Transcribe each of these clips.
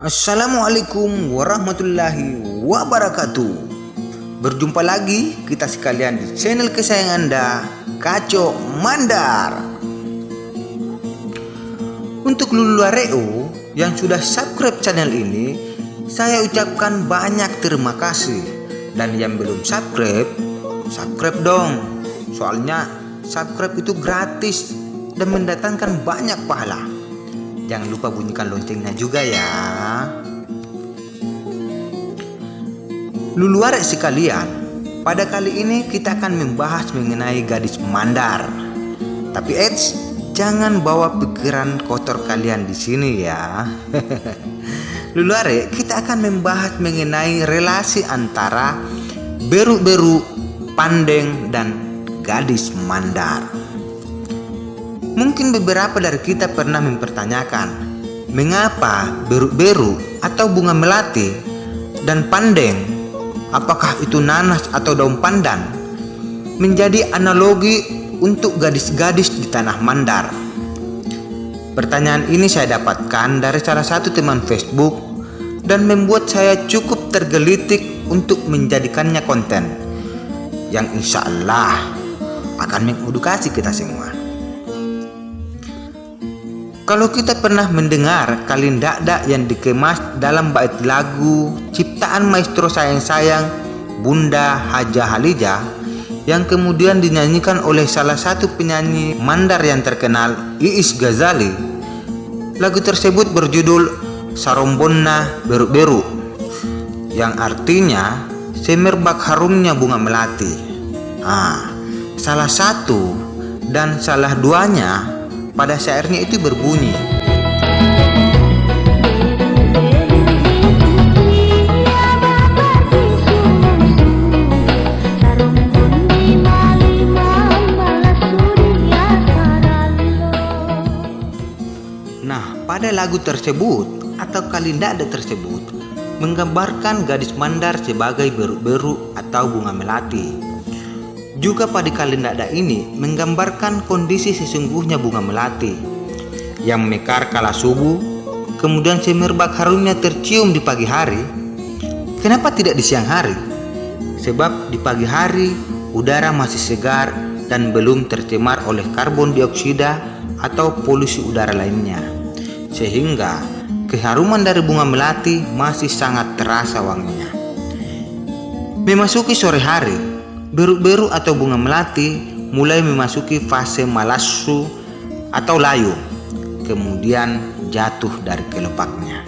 Assalamualaikum warahmatullahi wabarakatuh. Berjumpa lagi kita sekalian di channel kesayangan Anda, Kaco Mandar. Untuk Luluareo yang sudah subscribe channel ini, saya ucapkan banyak terima kasih. Dan yang belum subscribe, subscribe dong. Soalnya subscribe itu gratis dan mendatangkan banyak pahala. Jangan lupa bunyikan loncengnya juga ya. Luluarek sekalian, pada kali ini kita akan membahas mengenai gadis mandar. Tapi jangan bawa pikiran kotor kalian di sini ya. Luluarek, kita akan membahas mengenai relasi antara beru-beru, pandeng, dan gadis mandar. Mungkin beberapa dari kita pernah mempertanyakan, mengapa beru-beru atau bunga melati dan pandeng, apakah itu nanas atau daun pandan, menjadi analogi untuk gadis-gadis di tanah mandar? Pertanyaan ini saya dapatkan dari salah satu teman Facebook dan membuat saya cukup tergelitik untuk menjadikannya konten yang insya Allah akan mengedukasi kita semua. Kalau kita pernah mendengar kalindak-dak yang dikemas dalam bait lagu ciptaan maestro sayang-sayang Bunda Hajah Halijah yang kemudian dinyanyikan oleh salah satu penyanyi mandar yang terkenal, Iis Ghazali, lagu tersebut berjudul Sarombonna Beru-Beru, yang artinya semerbak harumnya bunga melati. Salah satu dan salah duanya pada syairnya itu berbunyi, nah, pada lagu tersebut atau kalindada tersebut menggambarkan gadis mandar sebagai beru-beru atau bunga melati. Juga pada kalindada ini menggambarkan kondisi sesungguhnya bunga melati yang mekar kala subuh, kemudian semerbak harumnya tercium di pagi hari. Kenapa tidak di siang hari? Sebab di pagi hari udara masih segar dan belum tercemar oleh karbon dioksida atau polusi udara lainnya, sehingga keharuman dari bunga melati masih sangat terasa wanginya. Memasuki sore hari, beru-beru atau bunga melati mulai memasuki fase malassu atau layu, kemudian jatuh dari kelepaknya.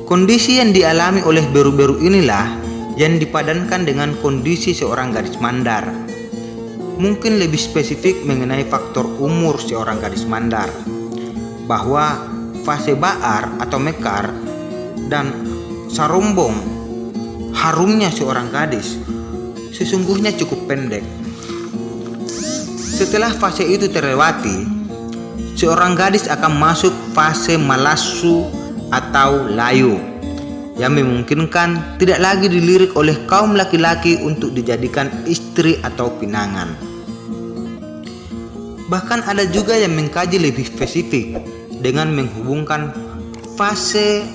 Kondisi yang dialami oleh beru-beru inilah yang dipadankan dengan kondisi seorang gadis mandar. Mungkin lebih spesifik mengenai faktor umur seorang gadis mandar, bahwa fase ba'ar atau mekar dan sarombong harumnya seorang gadis sesungguhnya cukup pendek. Setelah fase itu terlewati, seorang gadis akan masuk fase malassu atau layu, yang memungkinkan tidak lagi dilirik oleh kaum laki-laki untuk dijadikan istri atau pinangan. Bahkan ada juga yang mengkaji lebih spesifik dengan menghubungkan fase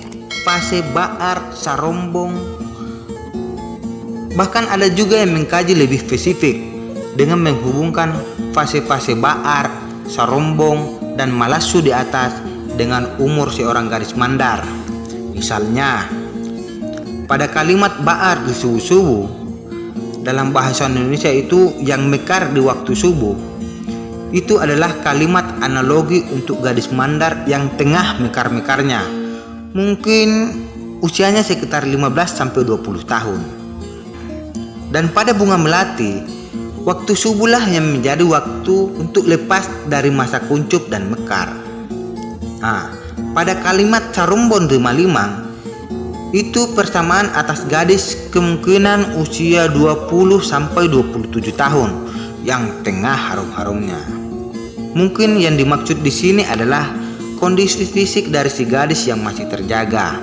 ba'ar, sarombong. Bahkan ada juga yang mengkaji lebih spesifik dengan menghubungkan fase-fase ba'ar, sarombong, dan malassu di atas dengan umur seorang gadis mandar. Misalnya, pada kalimat ba'ar di subuh-subuh, dalam bahasa Indonesia itu yang mekar di waktu subuh, itu adalah kalimat analogi untuk gadis mandar yang tengah mekar-mekarnya. Mungkin usianya sekitar 15-20 tahun. Dan pada bunga melati, waktu subuhlah yang menjadi waktu untuk lepas dari masa kuncup dan mekar. Pada kalimat sarombong di Malimang, itu persamaan atas gadis kemungkinan usia 20-27 tahun yang tengah harum-harumnya. Mungkin yang dimaksud di sini adalah kondisi fisik dari si gadis yang masih terjaga.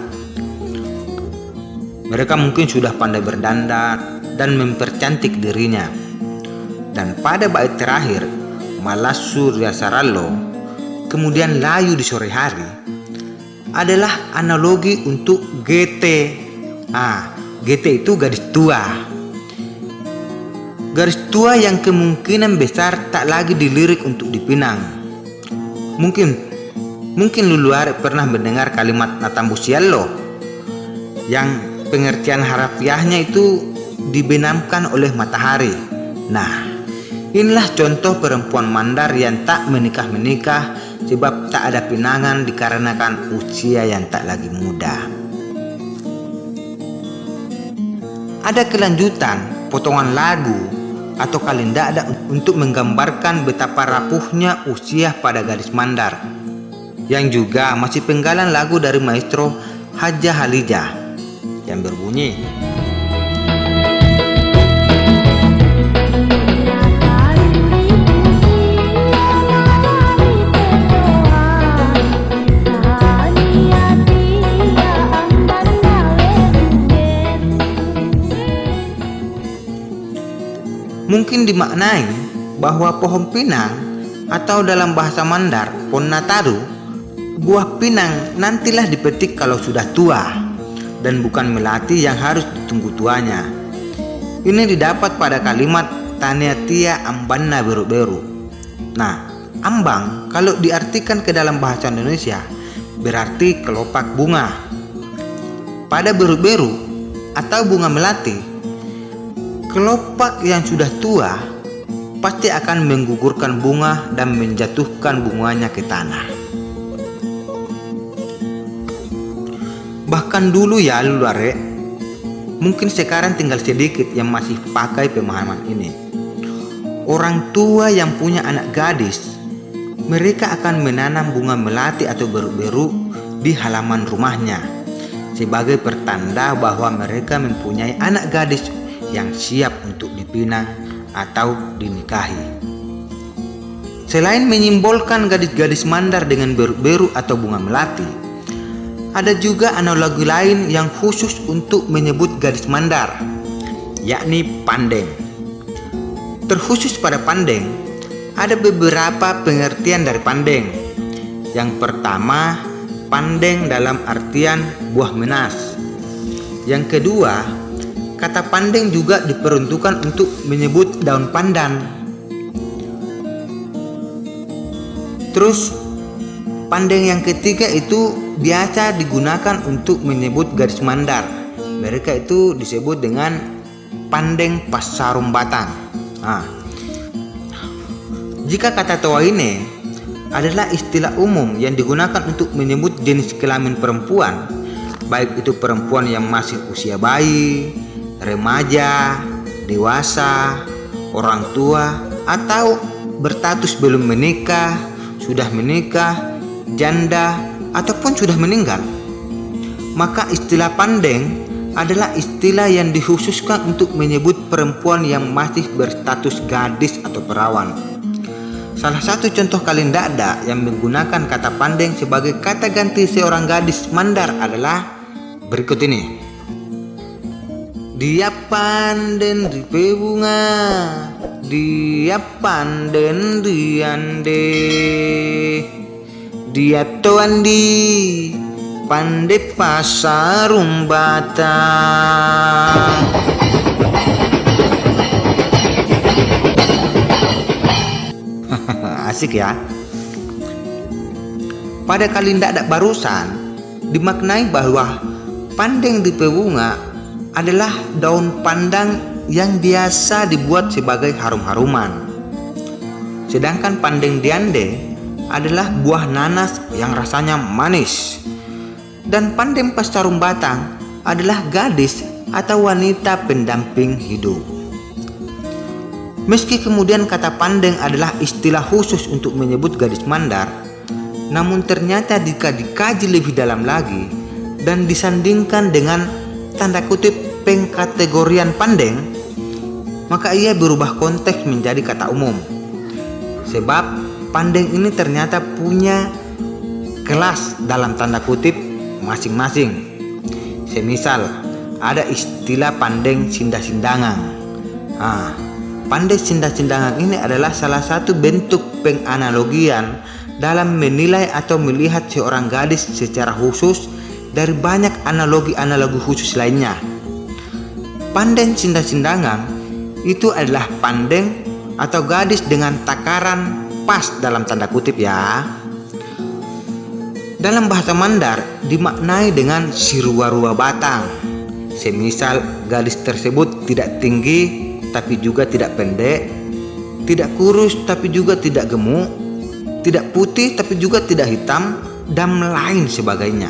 Mereka mungkin sudah pandai berdandan dan mempercantik dirinya. Dan pada bait terakhir, malassu riasarallo, kemudian layu di sore hari, adalah analogi untuk GT. GT itu gadis tua. Garis tua yang kemungkinan besar tak lagi dilirik untuk dipinang. Mungkin Luluare pernah mendengar kalimat Natambusiallo yang pengertian harafiahnya itu dibenamkan oleh matahari. Nah, inilah contoh perempuan Mandar yang tak menikah sebab tak ada pinangan dikarenakan usia yang tak lagi muda. Ada kelanjutan potongan lagu atau kalendada untuk menggambarkan betapa rapuhnya usia pada gadis Mandar, yang juga masih penggalan lagu dari maestro Haja Halijah yang berbunyi, mungkin dimaknai bahwa pohon pinang atau dalam bahasa Mandar Ponnataru, buah pinang nantilah dipetik kalau sudah tua dan bukan melati yang harus ditunggu tuanya. Ini didapat pada kalimat Taneatia ambanna beru-beru. Nah, ambang kalau diartikan ke dalam bahasa Indonesia berarti kelopak bunga. Pada beru-beru atau bunga melati, kelopak yang sudah tua pasti akan menggugurkan bunga dan menjatuhkan bunganya ke tanah. Bahkan dulu ya Luluare, mungkin sekarang tinggal sedikit yang masih pakai pemahaman ini. Orang tua yang punya anak gadis, mereka akan menanam bunga melati atau beru-beru di halaman rumahnya sebagai pertanda bahwa mereka mempunyai anak gadis yang siap untuk dipinang atau dinikahi. Selain menyimbolkan gadis-gadis Mandar dengan beru-beru atau bunga melati, ada juga analogi lain yang khusus untuk menyebut gadis Mandar, yakni pandeng. Terkhusus pada pandeng, ada beberapa pengertian dari pandeng. Yang pertama, pandeng dalam artian buah menas. Yang kedua, kata pandeng juga diperuntukkan untuk menyebut daun pandan. Terus pandeng yang ketiga itu biasa digunakan untuk menyebut gadis Mandar. Mereka itu disebut dengan pandeng pasarum batang. Jika kata toa ini adalah istilah umum yang digunakan untuk menyebut jenis kelamin perempuan, baik itu perempuan yang masih usia bayi, remaja, dewasa, orang tua, atau berstatus belum menikah, sudah menikah, janda, ataupun sudah meninggal. Maka istilah pandeng adalah istilah yang dikhususkan untuk menyebut perempuan yang masih berstatus gadis atau perawan. Salah satu contoh kalendada yang menggunakan kata pandeng sebagai kata ganti seorang gadis Mandar adalah berikut ini. Dia panden di bunga, dia panden di ande, dia toandi pande pasarum batang. Asik ya. Pada kalendada barusan dimaknai bahwa pandeng di bunga adalah daun pandan yang biasa dibuat sebagai harum-haruman. Sedangkan pandeng diande adalah buah nanas yang rasanya manis. Dan pandeng pasarum batang adalah gadis atau wanita pendamping hidup. Meski kemudian kata pandeng adalah istilah khusus untuk menyebut gadis Mandar, namun ternyata jika dikaji lebih dalam lagi dan disandingkan dengan tanda kutip pengkategorian pandeng, maka ia berubah konteks menjadi kata umum. Sebab pandeng ini ternyata punya kelas dalam tanda kutip masing-masing. Semisal ada istilah pandeng sindah-sindangan. Pandeng sindah-sindangan ini adalah salah satu bentuk penganalogian dalam menilai atau melihat seorang gadis secara khusus dari banyak analogi-analogi khusus lainnya. Pandeng sindang-sindangan itu adalah pandeng atau gadis dengan takaran pas dalam tanda kutip ya. Dalam bahasa Mandar dimaknai dengan sirua-rua batang. Semisal gadis tersebut tidak tinggi tapi juga tidak pendek, tidak kurus tapi juga tidak gemuk, tidak putih tapi juga tidak hitam, dan lain sebagainya.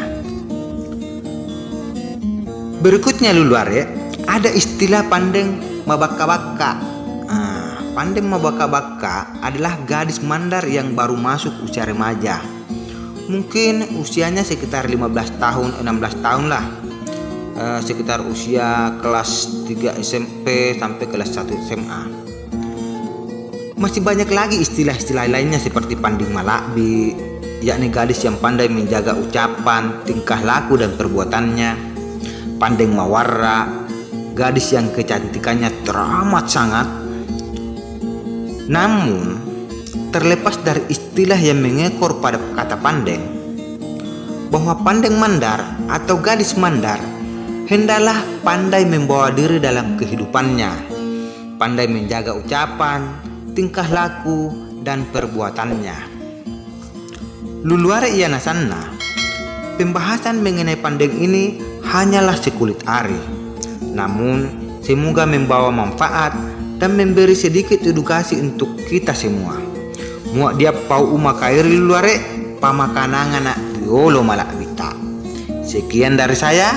Berikutnya Luluare, ada istilah pandeng mabaka-baka. Pandeng mabaka-baka adalah gadis Mandar yang baru masuk usia remaja. Mungkin usianya sekitar 15 tahun, 16 tahun lah. Sekitar usia kelas 3 SMP sampai kelas 1 SMA. Masih banyak lagi istilah-istilah lainnya seperti panding malakbi, yakni gadis yang pandai menjaga ucapan, tingkah laku dan perbuatannya. Pandeng mawarra, gadis yang kecantikannya teramat sangat. Namun, terlepas dari istilah yang mengekor pada kata pandeng, bahwa pandeng Mandar atau gadis Mandar hendaklah pandai membawa diri dalam kehidupannya, pandai menjaga ucapan, tingkah laku, dan perbuatannya. Luluare Iyana Sanna, pembahasan mengenai pandeng ini hanyalah sekulit ari. Namun, semoga membawa manfaat dan memberi sedikit edukasi untuk kita semua. Muak dia pau uma kairi Luluare, pamakanangan nak yolo malak bita. Sekian dari saya.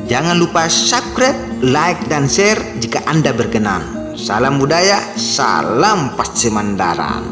Jangan lupa subscribe, like, dan share jika Anda berkenan. Salam budaya, salam Pasemandaran.